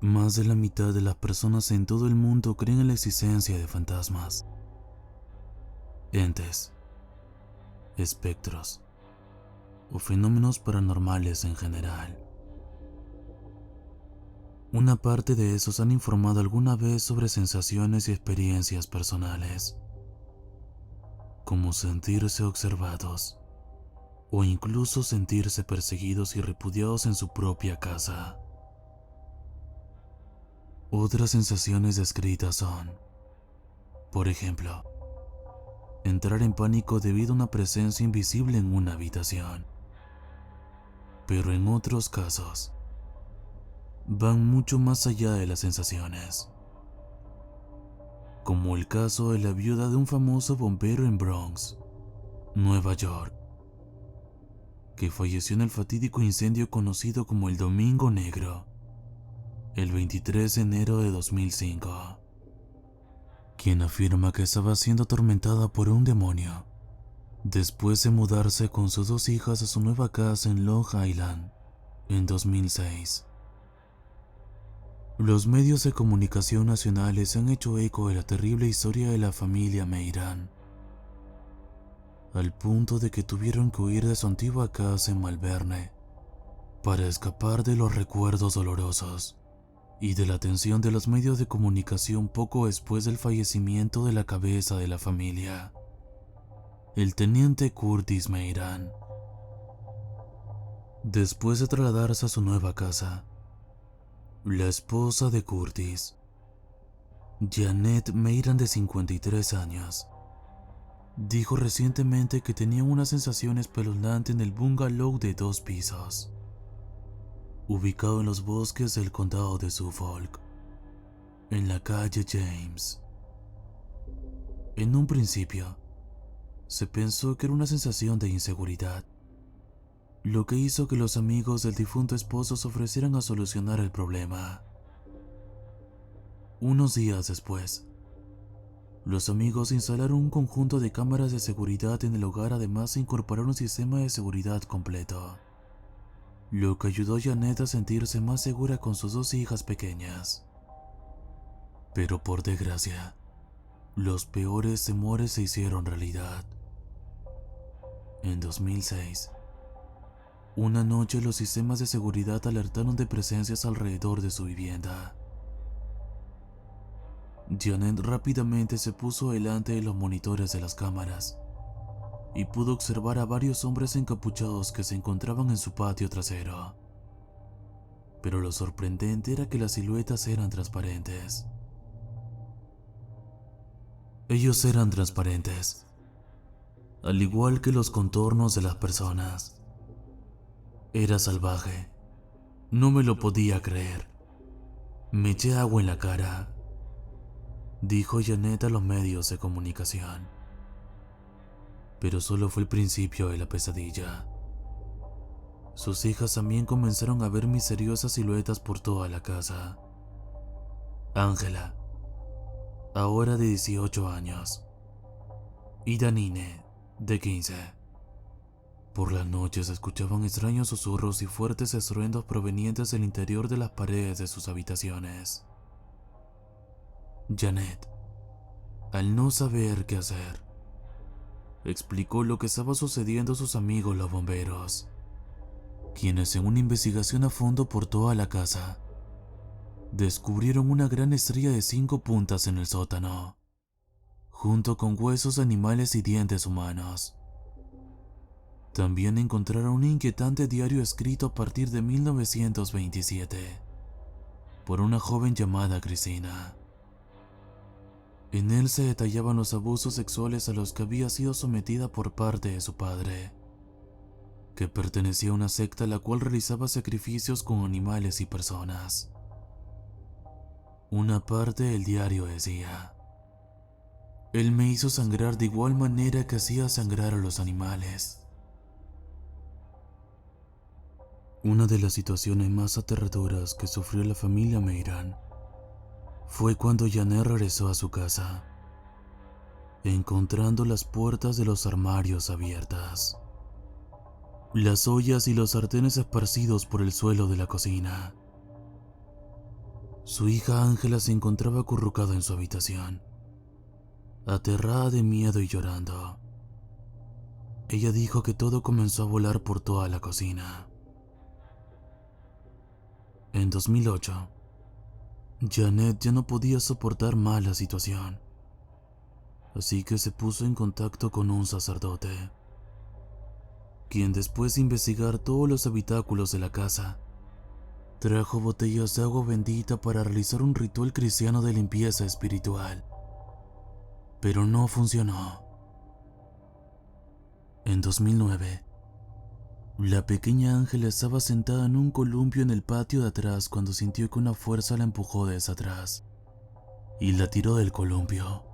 Más de la mitad de las personas en todo el mundo creen en la existencia de fantasmas, entes, espectros o fenómenos paranormales en general. Una parte de esos han informado alguna vez sobre sensaciones y experiencias personales, como sentirse observados o incluso sentirse perseguidos y repudiados en su propia casa. Otras sensaciones descritas son, por ejemplo, entrar en pánico debido a una presencia invisible en una habitación. Pero en otros casos, van mucho más allá de las sensaciones, como el caso de la viuda de un famoso bombero en Bronx, Nueva York, que falleció en el fatídico incendio conocido como el Domingo Negro, el 23 de enero de 2005, quien afirma que estaba siendo atormentada por un demonio después de mudarse con sus dos hijas a su nueva casa en Long Island en 2006. Los medios de comunicación nacionales han hecho eco de la terrible historia de la familia Meiran, al punto de que tuvieron que huir de su antigua casa en Malverne para escapar de los recuerdos dolorosos y de la atención de los medios de comunicación poco después del fallecimiento de la cabeza de la familia, el teniente Curtis Meiran. Después de trasladarse a su nueva casa, la esposa de Curtis, Janet Meiran, de 53 años, dijo recientemente que tenía una sensación espeluznante en el bungalow de 2 pisos, ubicado en los bosques del condado de Suffolk, en la calle James. En un principio, se pensó que era una sensación de inseguridad, lo que hizo que los amigos del difunto esposo se ofrecieran a solucionar el problema. Unos días después, los amigos instalaron un conjunto de cámaras de seguridad en el hogar, además de incorporar un sistema de seguridad completo, lo que ayudó a Janet a sentirse más segura con sus 2 hijas pequeñas. Pero por desgracia, los peores temores se hicieron realidad. En 2006, una noche los sistemas de seguridad alertaron de presencias alrededor de su vivienda. Janet rápidamente se puso delante de los monitores de las cámaras y pudo observar a varios hombres encapuchados que se encontraban en su patio trasero. Pero lo sorprendente era que las siluetas eran transparentes. Ellos eran transparentes, al igual que los contornos de las personas. Era salvaje. No me lo podía creer. Me eché agua en la cara, dijo Janet a los medios de comunicación. Pero solo fue el principio de la pesadilla. Sus hijas también comenzaron a ver misteriosas siluetas por toda la casa. Ángela, ahora de 18 años, y Danine, de 15. Por las noches escuchaban extraños susurros y fuertes estruendos provenientes del interior de las paredes de sus habitaciones. Janet, al no saber qué hacer, explicó lo que estaba sucediendo a sus amigos los bomberos, quienes en una investigación a fondo por toda la casa, descubrieron una gran estrella de 5 puntas en el sótano, junto con huesos de animales y dientes humanos. También encontraron un inquietante diario escrito a partir de 1927 por una joven llamada Cristina. En él se detallaban los abusos sexuales a los que había sido sometida por parte de su padre, que pertenecía a una secta a la cual realizaba sacrificios con animales y personas. Una parte del diario decía: él me hizo sangrar de igual manera que hacía sangrar a los animales. Una de las situaciones más aterradoras que sufrió la familia Meiran fue cuando Janet regresó a su casa, encontrando las puertas de los armarios abiertas, las ollas y los sartenes esparcidos por el suelo de la cocina. Su hija Ángela se encontraba acurrucada en su habitación, aterrada de miedo y llorando. Ella dijo que todo comenzó a volar por toda la cocina. En 2008, Janet ya no podía soportar más la situación, así que se puso en contacto con un sacerdote, quien después de investigar todos los habitáculos de la casa, trajo botellas de agua bendita para realizar un ritual cristiano de limpieza espiritual. Pero no funcionó. En 2009, la pequeña Ángela estaba sentada en un columpio en el patio de atrás cuando sintió que una fuerza la empujó desde atrás y la tiró del columpio,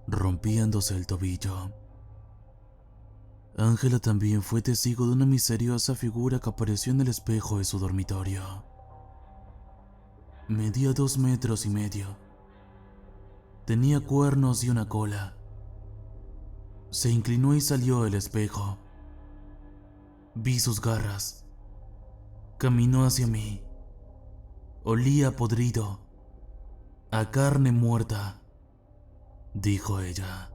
rompiéndose el tobillo. Ángela también fue testigo de una misteriosa figura que apareció en el espejo de su dormitorio. Medía 2,5 metros. Tenía cuernos y una cola. Se inclinó y salió del espejo. Vi sus garras. Caminó hacia mí. Olía podrido, a carne muerta, dijo ella.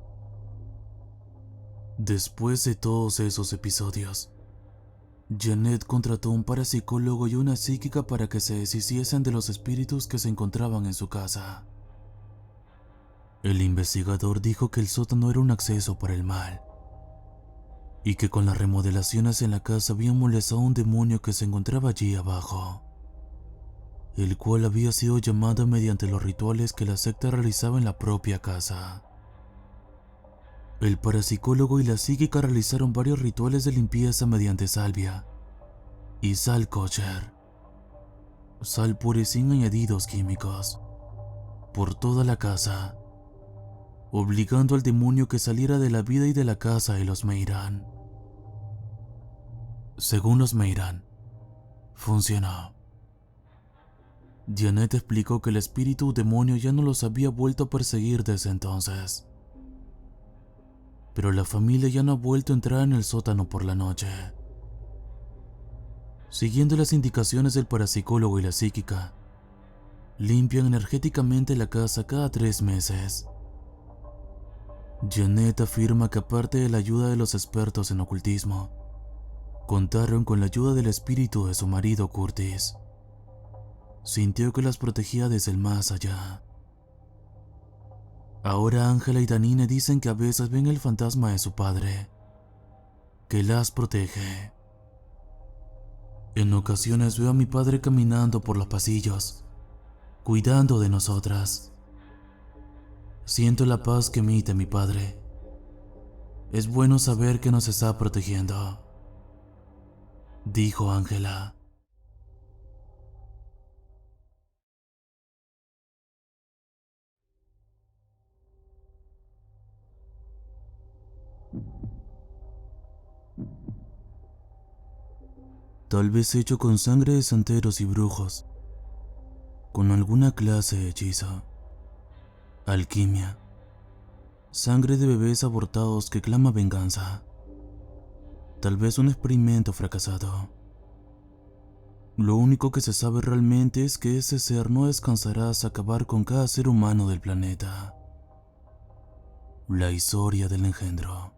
Después de todos esos episodios, Janet contrató un parapsicólogo y una psíquica para que se deshiciesen de los espíritus que se encontraban en su casa. El investigador dijo que el sótano era un acceso para el mal y que con las remodelaciones en la casa habían molestado a un demonio que se encontraba allí abajo, el cual había sido llamado mediante los rituales que la secta realizaba en la propia casa. El parapsicólogo y la psíquica realizaron varios rituales de limpieza mediante salvia y sal kosher, sal pura y sin añadidos químicos, por toda la casa, obligando al demonio que saliera de la vida y de la casa de los Meirán. Según los Meirán, funcionó. Janet explicó que el espíritu demonio ya no los había vuelto a perseguir desde entonces, pero la familia ya no ha vuelto a entrar en el sótano por la noche. Siguiendo las indicaciones del parapsicólogo y la psíquica, limpian energéticamente la casa cada 3 meses. Janet afirma que aparte de la ayuda de los expertos en ocultismo, contaron con la ayuda del espíritu de su marido Curtis. Sintió que las protegía desde el más allá. Ahora Ángela y Danine dicen que a veces ven el fantasma de su padre, que las protege. En ocasiones veo a mi padre caminando por los pasillos, cuidando de nosotras. Siento la paz que emite mi padre. Es bueno saber que nos está protegiendo, dijo Ángela. Tal vez hecho con sangre de santeros y brujos, con alguna clase de hechizo, alquimia, sangre de bebés abortados que clama venganza, tal vez un experimento fracasado. Lo único que se sabe realmente es que ese ser no descansará hasta acabar con cada ser humano del planeta. La historia del engendro.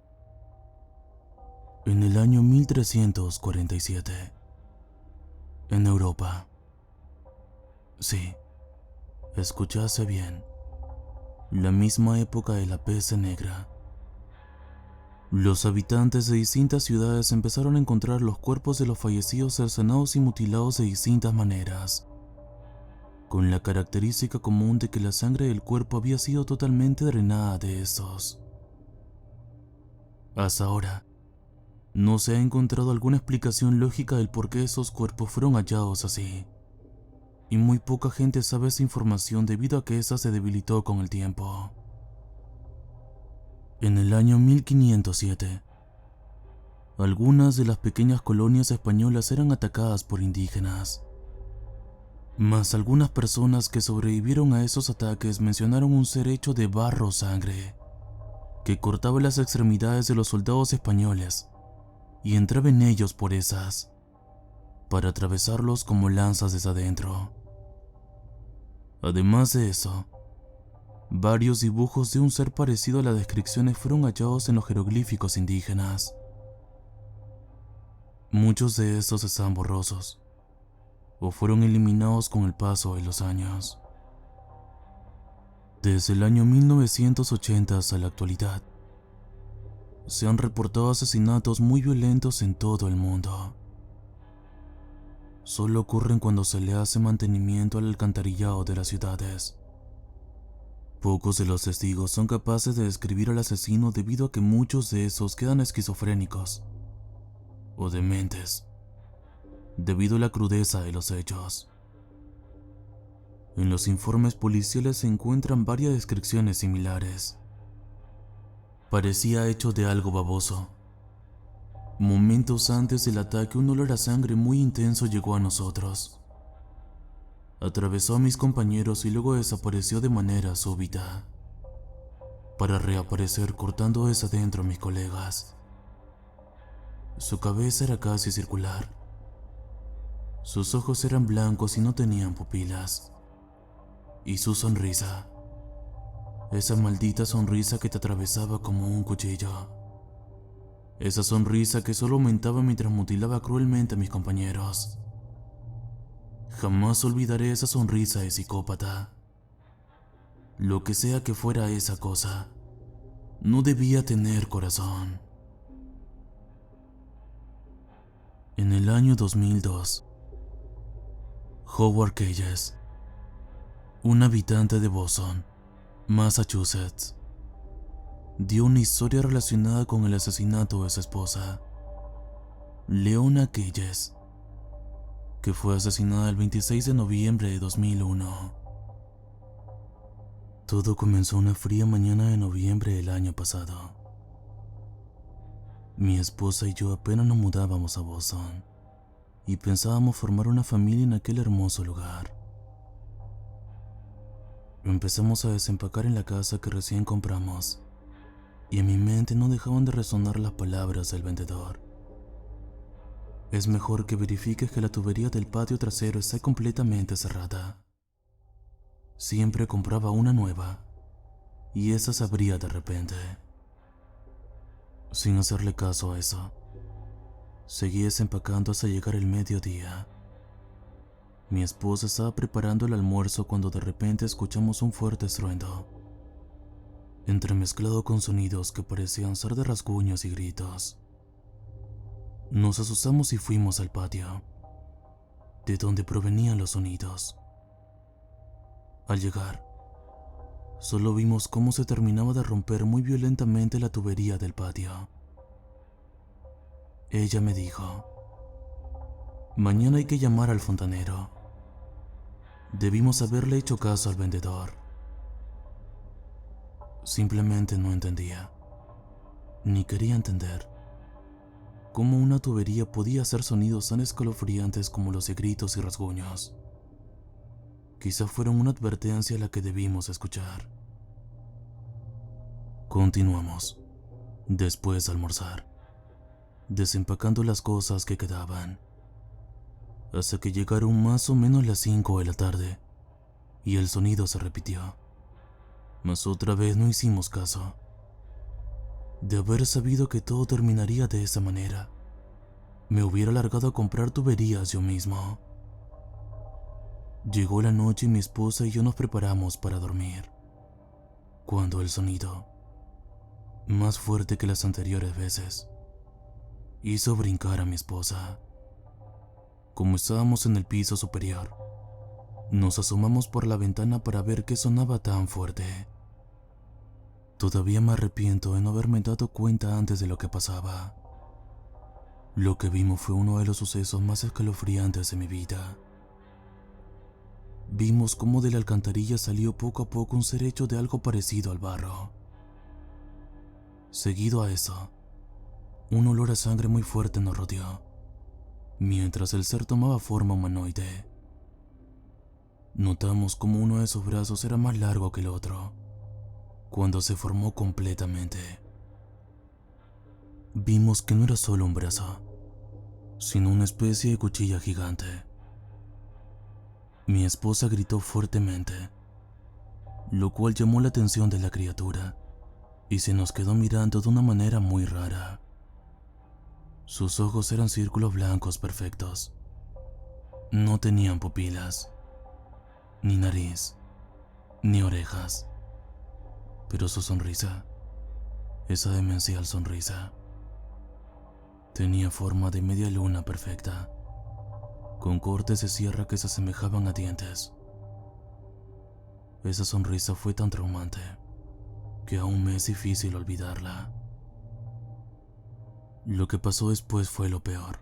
En el año 1347, en Europa. Sí, escuchase bien, la misma época de la peste negra. Los habitantes de distintas ciudades empezaron a encontrar los cuerpos de los fallecidos cercenados y mutilados de distintas maneras, con la característica común de que la sangre del cuerpo había sido totalmente drenada de estos. Hasta ahora, no se ha encontrado alguna explicación lógica del por qué esos cuerpos fueron hallados así, y muy poca gente sabe esa información debido a que esa se debilitó con el tiempo. En el año 1507, algunas de las pequeñas colonias españolas eran atacadas por indígenas. Mas algunas personas que sobrevivieron a esos ataques mencionaron un ser hecho de barro o sangre, que cortaba las extremidades de los soldados españoles y entraba en ellos por esas, para atravesarlos como lanzas desde adentro. Además de eso, varios dibujos de un ser parecido a las descripciones fueron hallados en los jeroglíficos indígenas. Muchos de estos están borrosos o fueron eliminados con el paso de los años. Desde el año 1980 hasta la actualidad, se han reportado asesinatos muy violentos en todo el mundo. Solo ocurren cuando se le hace mantenimiento al alcantarillado de las ciudades. Pocos de los testigos son capaces de describir al asesino debido a que muchos de esos quedan esquizofrénicos o dementes debido a la crudeza de los hechos. En los informes policiales se encuentran varias descripciones similares. Parecía hecho de algo baboso. Momentos antes del ataque, un olor a sangre muy intenso llegó a nosotros. Atravesó a mis compañeros y luego desapareció de manera súbita, para reaparecer cortando desde adentro a mis colegas. Su cabeza era casi circular. Sus ojos eran blancos y no tenían pupilas. Y su sonrisa, esa maldita sonrisa que te atravesaba como un cuchillo. Esa sonrisa que solo aumentaba mientras mutilaba cruelmente a mis compañeros. Jamás olvidaré esa sonrisa de psicópata. Lo que sea que fuera esa cosa, no debía tener corazón. En el año 2002, Howard Keyes, un habitante de Boston, Massachusetts, dio una historia relacionada con el asesinato de su esposa, Leona Keyes, que fue asesinada el 26 de noviembre de 2001. Todo comenzó una fría mañana de noviembre del año pasado. Mi esposa y yo apenas nos mudábamos a Boston y pensábamos formar una familia en aquel hermoso lugar. Empezamos a desempacar en la casa que recién compramos y en mi mente no dejaban de resonar las palabras del vendedor. Es mejor que verifiques que la tubería del patio trasero esté completamente cerrada. Siempre compraba una nueva y esa se abría de repente. Sin hacerle caso a eso, seguí desempacando hasta llegar el mediodía. Mi esposa estaba preparando el almuerzo cuando de repente escuchamos un fuerte estruendo, entremezclado con sonidos que parecían ser de rasguños y gritos. Nos asustamos y fuimos al patio, de donde provenían los sonidos. Al llegar, solo vimos cómo se terminaba de romper muy violentamente la tubería del patio. Ella me dijo: mañana hay que llamar al fontanero. Debimos haberle hecho caso al vendedor. Simplemente no entendía, ni quería entender, cómo una tubería podía hacer sonidos tan escalofriantes como los de gritos y rasguños. Quizá fueron una advertencia a la que debimos escuchar. Continuamos, después de almorzar, desempacando las cosas que quedaban, hasta que llegaron más o menos las 5 de la tarde y el sonido se repitió. Mas otra vez no hicimos caso. De haber sabido que todo terminaría de esa manera, me hubiera largado a comprar tuberías yo mismo. Llegó la noche y mi esposa y yo nos preparamos para dormir, cuando el sonido, más fuerte que las anteriores veces, hizo brincar a mi esposa. Como estábamos en el piso superior, nos asomamos por la ventana para ver qué sonaba tan fuerte. Todavía me arrepiento de no haberme dado cuenta antes de lo que pasaba. Lo que vimos fue uno de los sucesos más escalofriantes de mi vida. Vimos cómo de la alcantarilla salió poco a poco un ser hecho de algo parecido al barro. Seguido a eso, un olor a sangre muy fuerte nos rodeó, mientras el ser tomaba forma humanoide. Notamos cómo uno de sus brazos era más largo que el otro, cuando se formó completamente. Vimos que no era solo un brazo, sino una especie de cuchilla gigante. Mi esposa gritó fuertemente, lo cual llamó la atención de la criatura, y se nos quedó mirando de una manera muy rara. Sus ojos eran círculos blancos perfectos. No tenían pupilas, ni nariz, ni orejas. Pero su sonrisa, esa demencial sonrisa, tenía forma de media luna perfecta, con cortes de sierra que se asemejaban a dientes. Esa sonrisa fue tan traumante que aún me es difícil olvidarla. Lo que pasó después fue lo peor.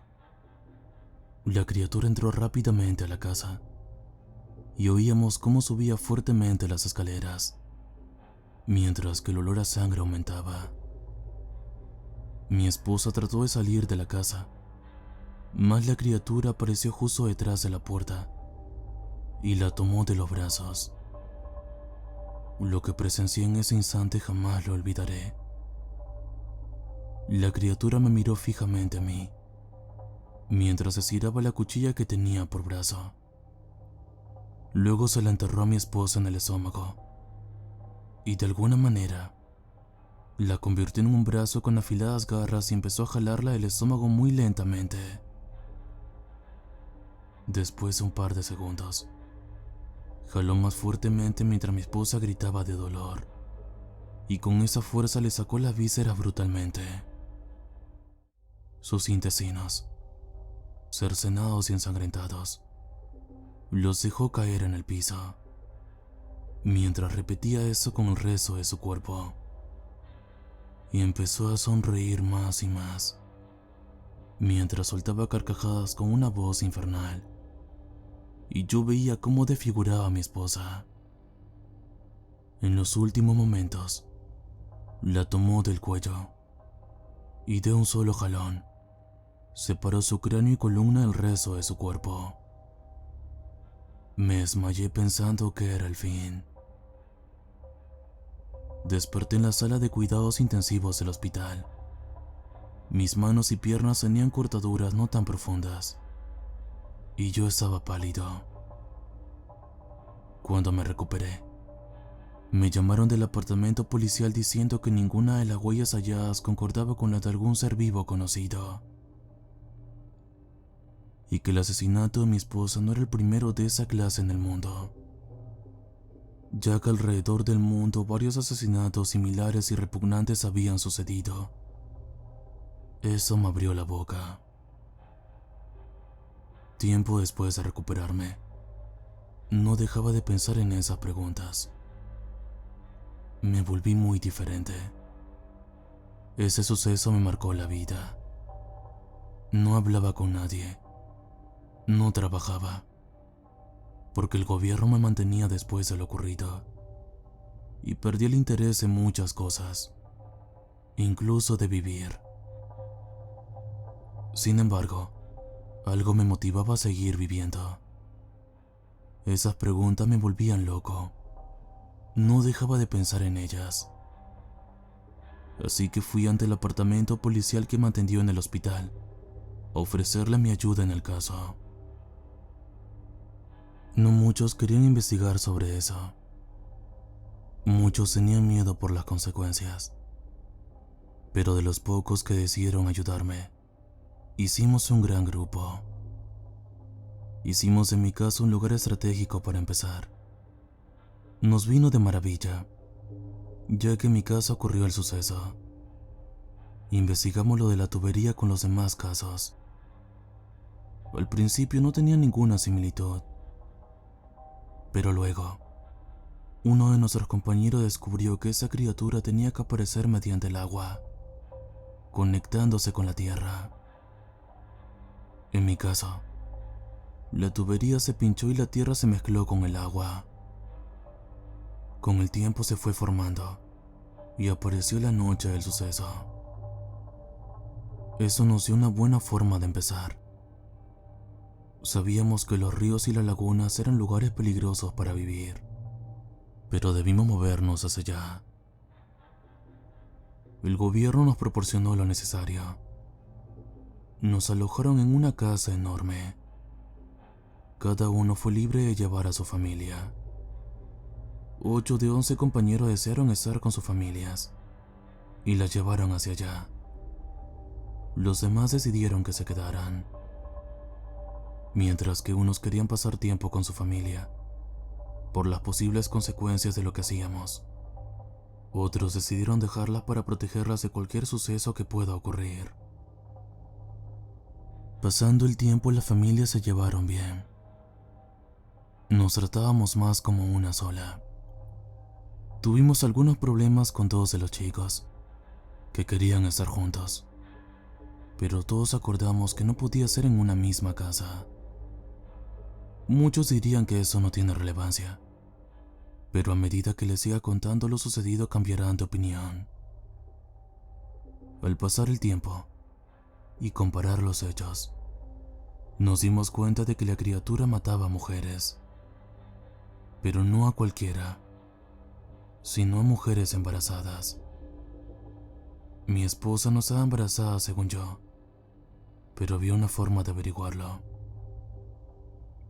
La criatura entró rápidamente a la casa y oíamos cómo subía fuertemente las escaleras, mientras que el olor a sangre aumentaba. Mi esposa trató de salir de la casa, mas la criatura apareció justo detrás de la puerta y la tomó de los brazos. Lo que presencié en ese instante jamás lo olvidaré. La criatura me miró fijamente a mí, mientras estiraba la cuchilla que tenía por brazo. Luego se la enterró a mi esposa en el estómago, y de alguna manera, la convirtió en un brazo con afiladas garras y empezó a jalarla del estómago muy lentamente. Después de un par de segundos, jaló más fuertemente mientras mi esposa gritaba de dolor, y con esa fuerza le sacó las vísceras brutalmente. Sus intestinos, cercenados y ensangrentados, los dejó caer en el piso, mientras repetía eso con el resto de su cuerpo. Y empezó a sonreír más y más, mientras soltaba carcajadas con una voz infernal. Y yo veía cómo desfiguraba a mi esposa. En los últimos momentos, la tomó del cuello y de un solo jalón separó su cráneo y columna del resto de su cuerpo. Me desmayé pensando que era el fin. Desperté en la sala de cuidados intensivos del hospital. Mis manos y piernas tenían cortaduras no tan profundas, y yo estaba pálido. Cuando me recuperé, me llamaron del apartamento policial diciendo que ninguna de las huellas halladas concordaba con la de algún ser vivo conocido, y que el asesinato de mi esposa no era el primero de esa clase en el mundo, ya que alrededor del mundo varios asesinatos similares y repugnantes habían sucedido. Eso me abrió la boca. Tiempo después de recuperarme, no dejaba de pensar en esas preguntas. Me volví muy diferente. Ese suceso me marcó la vida. No hablaba con nadie. No trabajaba, porque el gobierno me mantenía después de lo ocurrido, y perdí el interés en muchas cosas, incluso de vivir. Sin embargo, algo me motivaba a seguir viviendo. Esas preguntas me volvían loco. No dejaba de pensar en ellas. Así que fui ante el apartamento policial que me atendió en el hospital a ofrecerle mi ayuda en el caso. No muchos querían investigar sobre eso. Muchos tenían miedo por las consecuencias. Pero de los pocos que decidieron ayudarme, hicimos un gran grupo. Hicimos de mi casa un lugar estratégico para empezar. Nos vino de maravilla, ya que en mi casa ocurrió el suceso. Investigamos lo de la tubería con los demás casos. Al principio no tenía ninguna similitud, pero luego, uno de nuestros compañeros descubrió que esa criatura tenía que aparecer mediante el agua, conectándose con la tierra. En mi caso, la tubería se pinchó y la tierra se mezcló con el agua. Con el tiempo se fue formando y apareció la noche del suceso. Eso nos dio una buena forma de empezar. Sabíamos que los ríos y las lagunas eran lugares peligrosos para vivir, pero debimos movernos hacia allá. El gobierno nos proporcionó lo necesario. Nos alojaron en una casa enorme. Cada uno fue libre de llevar a su familia. 8 de 11 compañeros desearon estar con sus familias y las llevaron hacia allá. Los demás decidieron que se quedaran, mientras que unos querían pasar tiempo con su familia por las posibles consecuencias de lo que hacíamos. Otros decidieron dejarlas para protegerlas de cualquier suceso que pueda ocurrir. Pasando el tiempo, las familias se llevaron bien. Nos tratábamos más como una sola. Tuvimos algunos problemas con 2 de los chicos que querían estar juntos, pero todos acordamos que no podía ser en una misma casa. Muchos dirían que eso no tiene relevancia, pero a medida que les siga contando lo sucedido cambiarán de opinión. Al pasar el tiempo y comparar los hechos, nos dimos cuenta de que la criatura mataba a mujeres, pero no a cualquiera, sino a mujeres embarazadas. Mi esposa no estaba embarazada según yo, pero había una forma de averiguarlo.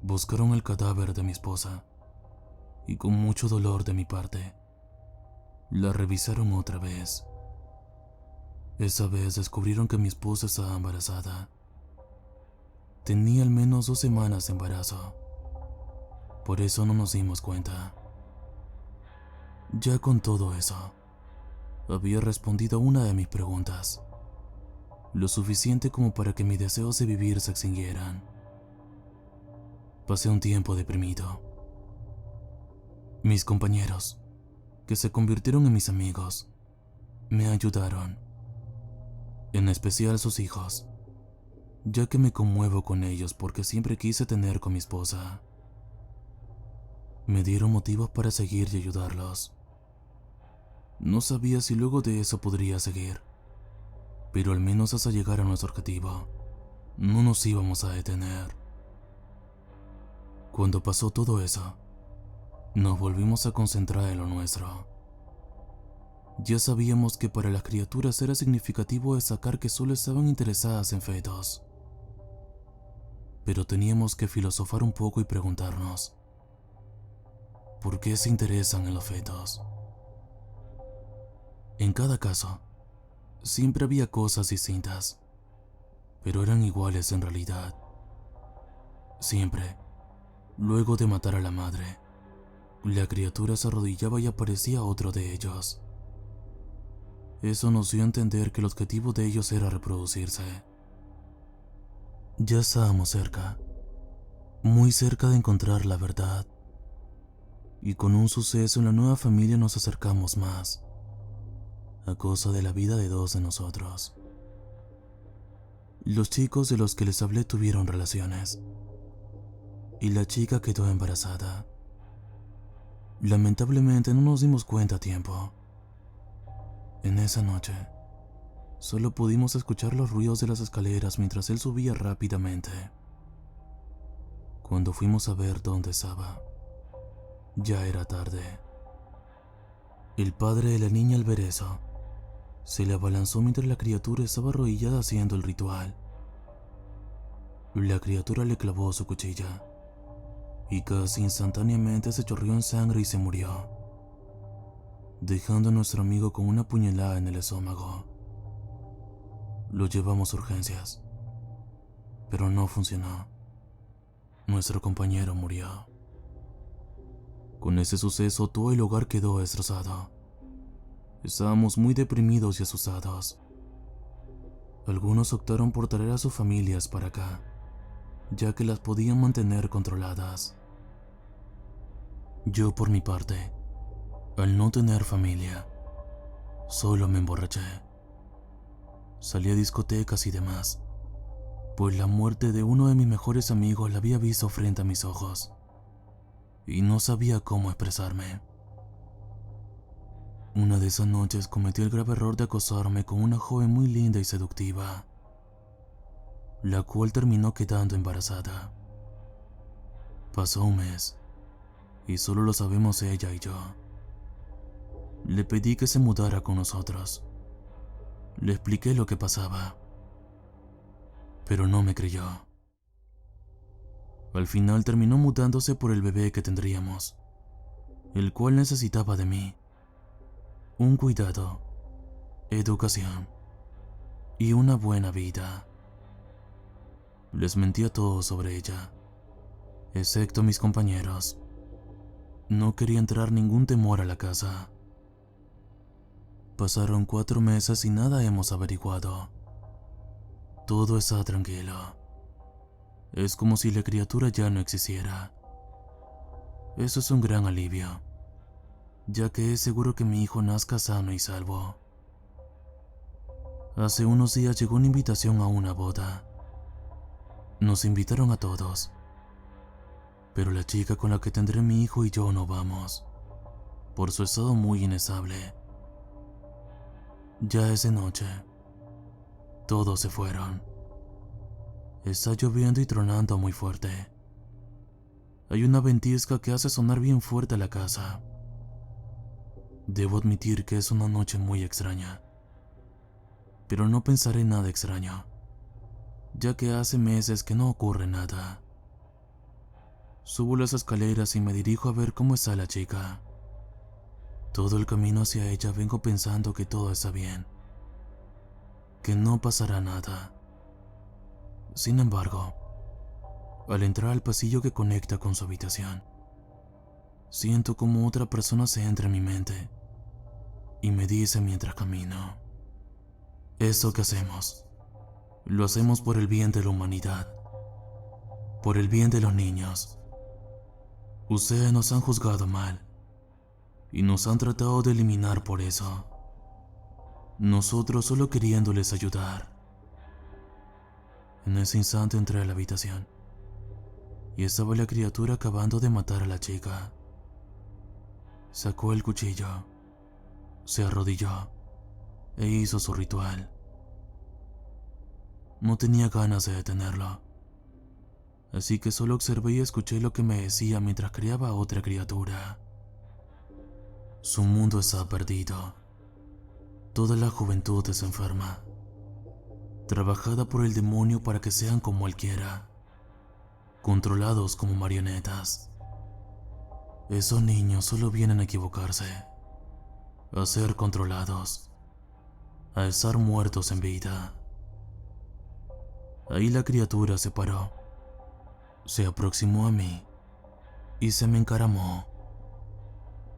Buscaron el cadáver de mi esposa y con mucho dolor de mi parte, la revisaron otra vez. Esa vez descubrieron que mi esposa estaba embarazada. Tenía al menos 2 semanas de embarazo. Por eso no nos dimos cuenta. Ya con todo eso, había respondido a una de mis preguntas, lo suficiente como para que mis deseos de vivir se extinguieran. Pasé un tiempo deprimido. Mis compañeros, que se convirtieron en mis amigos, me ayudaron, en especial sus hijos, ya que me conmuevo con ellos porque siempre quise tener con mi esposa. Me dieron motivos para seguir y ayudarlos. No sabía si luego de eso podría seguir, pero al menos hasta llegar a nuestro objetivo, no nos íbamos a detener. Cuando pasó todo eso, nos volvimos a concentrar en lo nuestro. Ya sabíamos que para las criaturas era significativo destacar que solo estaban interesadas en fetos, pero teníamos que filosofar un poco y preguntarnos, ¿por qué se interesan en los fetos? En cada caso, siempre había cosas distintas, pero eran iguales en realidad. Siempre, luego de matar a la madre, la criatura se arrodillaba y aparecía otro de ellos. Eso nos dio a entender que el objetivo de ellos era reproducirse. Ya estábamos cerca, muy cerca de encontrar la verdad, y con un suceso en la nueva familia nos acercamos más, a costa de la vida de 2 de nosotros. Los chicos de los que les hablé tuvieron relaciones, y la chica quedó embarazada. Lamentablemente no nos dimos cuenta a tiempo. En esa noche, solo pudimos escuchar los ruidos de las escaleras mientras él subía rápidamente. Cuando fuimos a ver dónde estaba, ya era tarde. El padre de la niña, al ver eso, se le abalanzó mientras la criatura estaba arrodillada haciendo el ritual. La criatura le clavó su cuchilla y casi instantáneamente se chorreó en sangre y se murió, dejando a nuestro amigo con una puñalada en el estómago. Lo llevamos a urgencias, pero no funcionó. Nuestro compañero murió. Con ese suceso todo el hogar quedó destrozado. Estábamos muy deprimidos y asustados. Algunos optaron por traer a sus familias para acá, ya que las podían mantener controladas. Yo, por mi parte, al no tener familia, solo me emborraché. Salí a discotecas y demás, pues la muerte de uno de mis mejores amigos la había visto frente a mis ojos, y no sabía cómo expresarme. Una de esas noches cometí el grave error de acostarme con una joven muy linda y seductiva, la cual terminó quedando embarazada. Pasó un mes, y solo lo sabemos ella y yo. Le pedí que se mudara con nosotros. Le expliqué lo que pasaba, pero no me creyó. Al final terminó mudándose por el bebé que tendríamos, el cual necesitaba de mí, un cuidado, educación y una buena vida. Les mentí a todos sobre ella, excepto a mis compañeros. No quería entrar ningún temor a la casa. Pasaron 4 meses y nada hemos averiguado. Todo está tranquilo. Es como si la criatura ya no existiera. Eso es un gran alivio, ya que es seguro que mi hijo nazca sano y salvo. Hace unos días llegó una invitación a una boda. Nos invitaron a todos, pero la chica con la que tendré mi hijo y yo no vamos, por su estado muy inestable. Ya es de noche. Todos se fueron. Está lloviendo y tronando muy fuerte. Hay una ventisca que hace sonar bien fuerte la casa. Debo admitir que es una noche muy extraña. Pero no pensaré en nada extraño, ya que hace meses que no ocurre nada. Subo las escaleras y me dirijo a ver cómo está la chica. Todo el camino hacia ella vengo pensando que todo está bien, que no pasará nada. Sin embargo, al entrar al pasillo que conecta con su habitación, siento como otra persona se entra en mi mente y me dice mientras camino: esto que hacemos, lo hacemos por el bien de la humanidad, por el bien de los niños. Ustedes nos han juzgado mal y nos han tratado de eliminar por eso. Nosotros solo queriéndoles ayudar. En ese instante entré a la habitación y estaba la criatura acabando de matar a la chica. Sacó el cuchillo, se arrodilló e hizo su ritual. No tenía ganas de detenerlo, así que solo observé y escuché lo que me decía mientras creaba a otra criatura. Su mundo está perdido. Toda la juventud es enferma, trabajada por el demonio para que sean como él quiera, controlados como marionetas. Esos niños solo vienen a equivocarse, a ser controlados, a estar muertos en vida. Ahí la criatura se paró, se aproximó a mí y se me encaramó,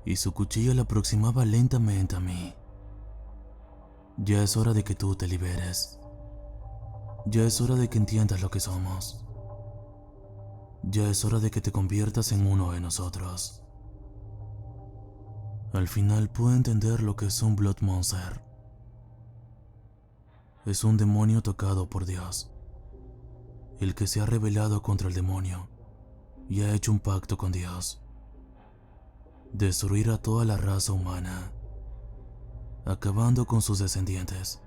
y su cuchillo la aproximaba lentamente a mí. Ya es hora de que tú te liberes. Ya es hora de que entiendas lo que somos. Ya es hora de que te conviertas en uno de nosotros. Al final pude entender lo que es un Blood Monster. Es un demonio tocado por Dios, el que se ha rebelado contra el demonio y ha hecho un pacto con Dios: destruir a toda la raza humana, acabando con sus descendientes,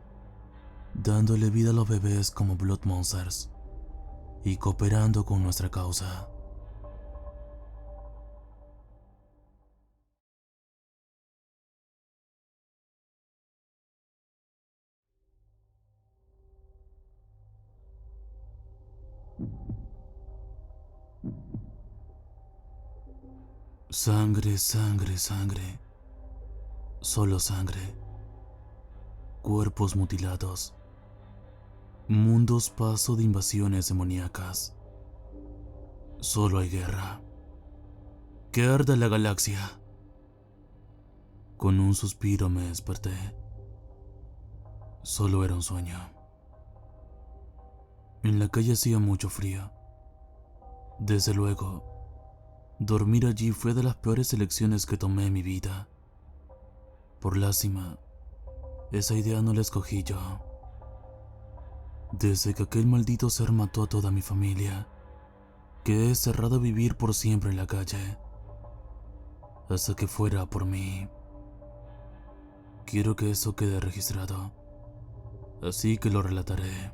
dándole vida a los bebés como Blood Monsters y cooperando con nuestra causa. Sangre, sangre, sangre. Solo sangre. Cuerpos mutilados. Mundos paso de invasiones demoníacas. Solo hay guerra. ¡Que arda la galaxia! Con un suspiro me desperté. Solo era un sueño. En la calle hacía mucho frío. Desde luego, dormir allí fue de las peores elecciones que tomé en mi vida. Por lástima, esa idea no la escogí yo. Desde que aquel maldito ser mató a toda mi familia, quedé cerrado a vivir por siempre en la calle, hasta que fuera por mí. Quiero que eso quede registrado, así que lo relataré.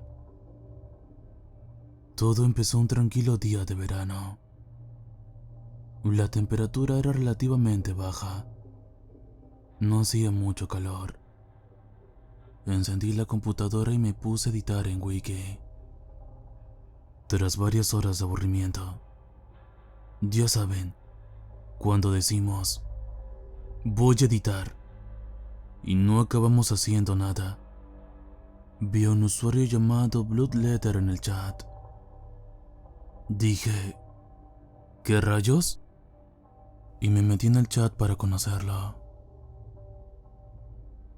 Todo empezó un tranquilo día de verano. La temperatura era relativamente baja. No hacía mucho calor. Encendí la computadora y me puse a editar en Wiki. Tras varias horas de aburrimiento, Ya saben, cuando decimos voy a editar y no acabamos haciendo nada. Vi a un usuario llamado Bloodletter en el chat. Dije, ¿qué rayos? Y me metí en el chat para conocerlo.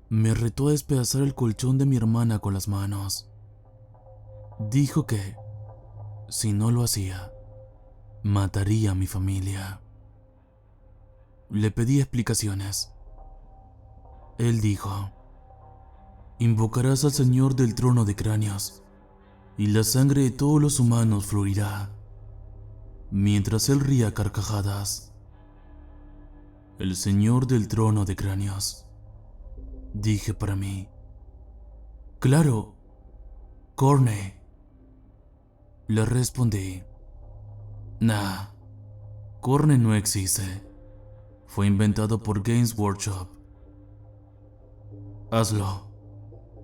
Me retó a despedazar el colchón de mi hermana con las manos. Dijo que, si no lo hacía, mataría a mi familia. Le pedí explicaciones. Él dijo, invocarás al Señor del trono de cráneos, y la sangre de todos los humanos fluirá, mientras él ría a carcajadas. El Señor del trono de cráneos. Dije para mí. Claro, Corne. Le respondí. Nah, Corne no existe. Fue inventado por Games Workshop. Hazlo,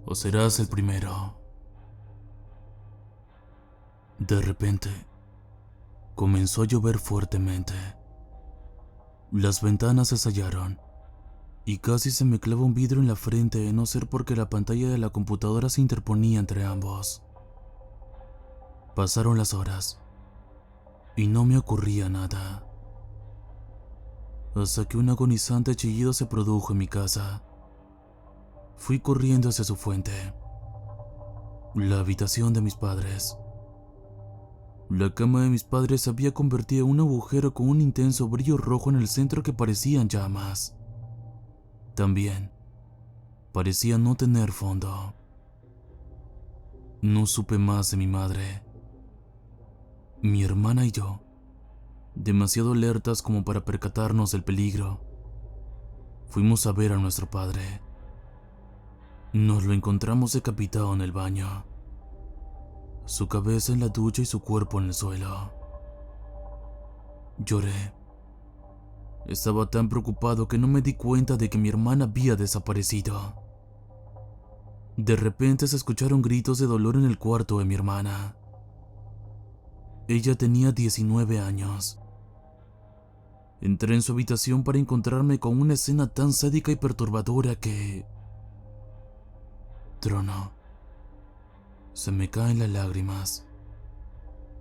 o serás el primero. De repente, comenzó a llover fuertemente. Las ventanas se estallaron y casi se me clava un vidrio en la frente, de no ser porque la pantalla de la computadora se interponía entre ambos. Pasaron las horas y no me ocurría nada, hasta que un agonizante chillido se produjo en mi casa. Fui corriendo hacia su fuente, la habitación de mis padres. La cama de mis padres se había convertido en un agujero con un intenso brillo rojo en el centro que parecían llamas. También parecía no tener fondo. No supe más de mi madre. Mi hermana y yo, demasiado alertas como para percatarnos del peligro, fuimos a ver a nuestro padre. Nos lo encontramos decapitado en el baño, su cabeza en la ducha y su cuerpo en el suelo. Lloré. Estaba tan preocupado que no me di cuenta de que mi hermana había desaparecido. De repente se escucharon gritos de dolor en el cuarto de mi hermana. Ella tenía 19 años. Entré en su habitación para encontrarme con una escena tan sádica y perturbadora que... Trono. Se me caen las lágrimas.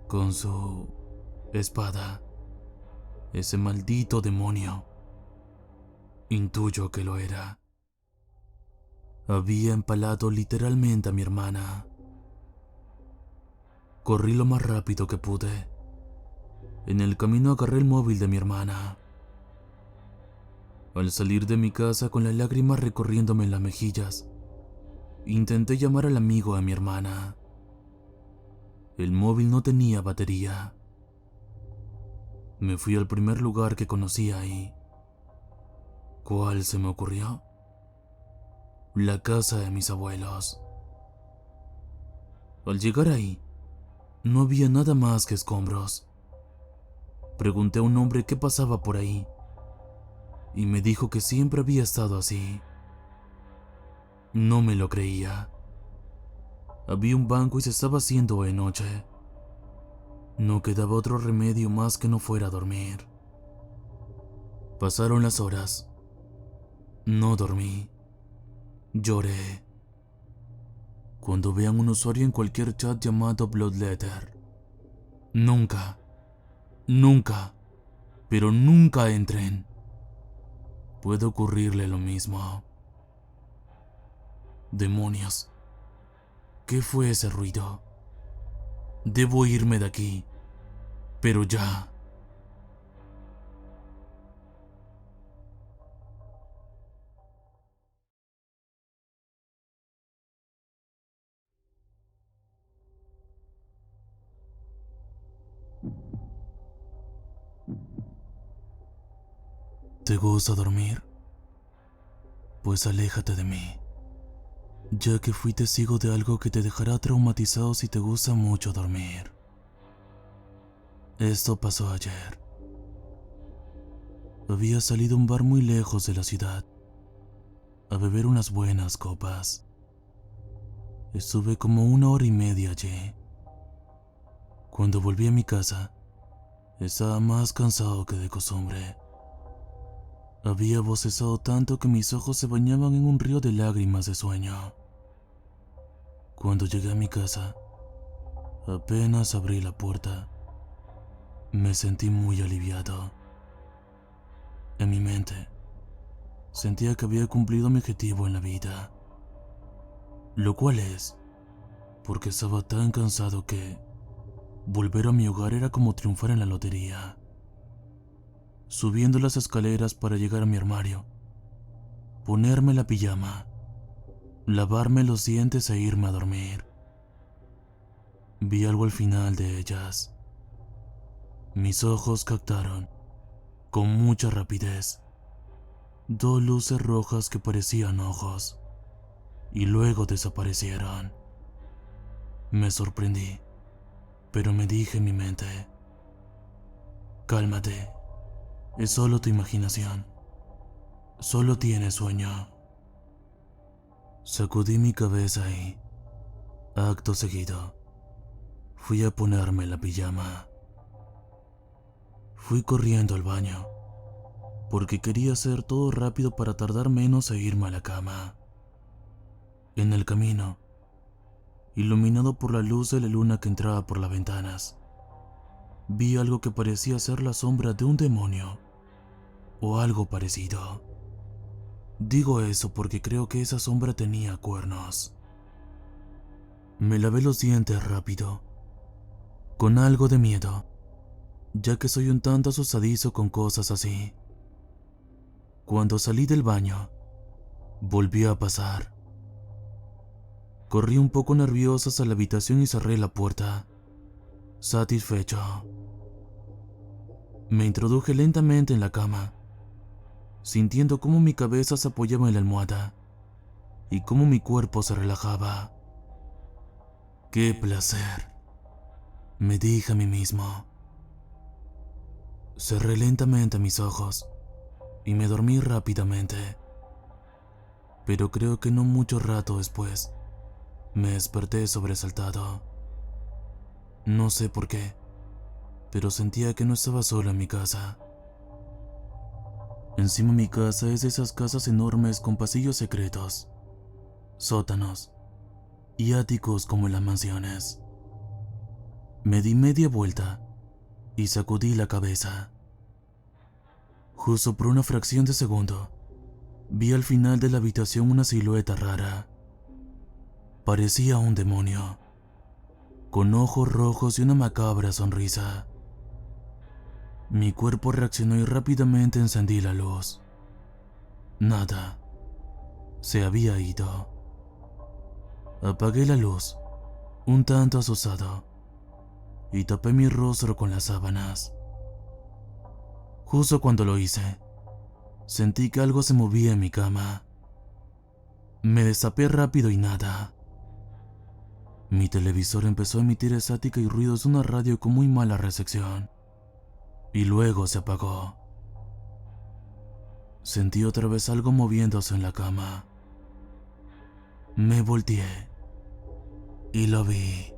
Con su espada. Ese maldito demonio. Intuyo que lo era. Había empalado literalmente a mi hermana. Corrí lo más rápido que pude. En el camino agarré el móvil de mi hermana. Al salir de mi casa con las lágrimas recorriéndome las mejillas, intenté llamar al amigo de mi hermana. El móvil no tenía batería. Me fui al primer lugar que conocía ahí. ¿Cuál se me ocurrió? La casa de mis abuelos. Al llegar ahí, no había nada más que escombros. Pregunté a un hombre qué pasaba por ahí, y me dijo que siempre había estado así. No me lo creía. Había un banco y se estaba haciendo de noche. No quedaba otro remedio más que no fuera a dormir. Pasaron las horas. No dormí. Lloré. Cuando vean un usuario en cualquier chat llamado Bloodletter, nunca, pero nunca entren. Puede ocurrirle lo mismo. Demonios. ¿Qué fue ese ruido? Debo irme de aquí, pero ya. ¿Te gusta dormir? Pues aléjate de mí, ya que fui testigo de algo que te dejará traumatizado si te gusta mucho dormir. Esto pasó ayer. Había salido a un bar muy lejos de la ciudad a beber unas buenas copas. Estuve como 1 hora y media allí. Cuando volví a mi casa, Estaba más cansado que de costumbre. Había bostezado tanto que mis ojos se bañaban en un río de lágrimas de sueño. Cuando llegué a mi casa, apenas abrí la puerta, me sentí muy aliviado. En mi mente, sentía que había cumplido mi objetivo en la vida. Lo cual es porque estaba tan cansado que volver a mi hogar era como triunfar en la lotería. Subiendo las escaleras para llegar a mi armario, ponerme la pijama, lavarme los dientes e irme a dormir. Vi algo al final de ellas. Mis ojos captaron, con mucha rapidez, dos luces rojas que parecían ojos, y luego desaparecieron. Me sorprendí, pero me dije en mi mente: cálmate, es solo tu imaginación, solo tienes sueño. Sacudí mi cabeza y, acto seguido, fui a ponerme la pijama. Fui corriendo al baño, porque quería hacer todo rápido para tardar menos e irme a la cama. En el camino, iluminado por la luz de la luna que entraba por las ventanas, vi algo que parecía ser la sombra de un demonio, o algo parecido. Digo eso porque creo que esa sombra tenía cuernos. Me lavé los dientes rápido, con algo de miedo, ya que soy un tanto asustadizo con cosas así. Cuando salí del baño, volvió a pasar. Corrí un poco nervioso hacia la habitación y cerré la puerta, satisfecho. Me introduje lentamente en la cama, sintiendo cómo mi cabeza se apoyaba en la almohada y cómo mi cuerpo se relajaba. ¡Qué placer!, me dije a mí mismo. Cerré lentamente mis ojos y me dormí rápidamente. Pero creo que no mucho rato después, me desperté sobresaltado. No sé por qué, pero sentía que no estaba solo en mi casa. Encima mi casa es de esas casas enormes con pasillos secretos, sótanos y áticos como en las mansiones. Me di media vuelta y sacudí la cabeza. Justo por una fracción de segundo, vi al final de la habitación una silueta rara. Parecía un demonio, con ojos rojos y una macabra sonrisa. Mi cuerpo reaccionó y rápidamente encendí la luz. Nada. Se había ido. Apagué la luz, un tanto asustado, y tapé mi rostro con las sábanas. Justo cuando lo hice, sentí que algo se movía en mi cama. Me destapé rápido y nada. Mi televisor empezó a emitir estática y ruidos de una radio con muy mala recepción, y luego se apagó. Sentí otra vez algo moviéndose en la cama. Me volteé y lo vi.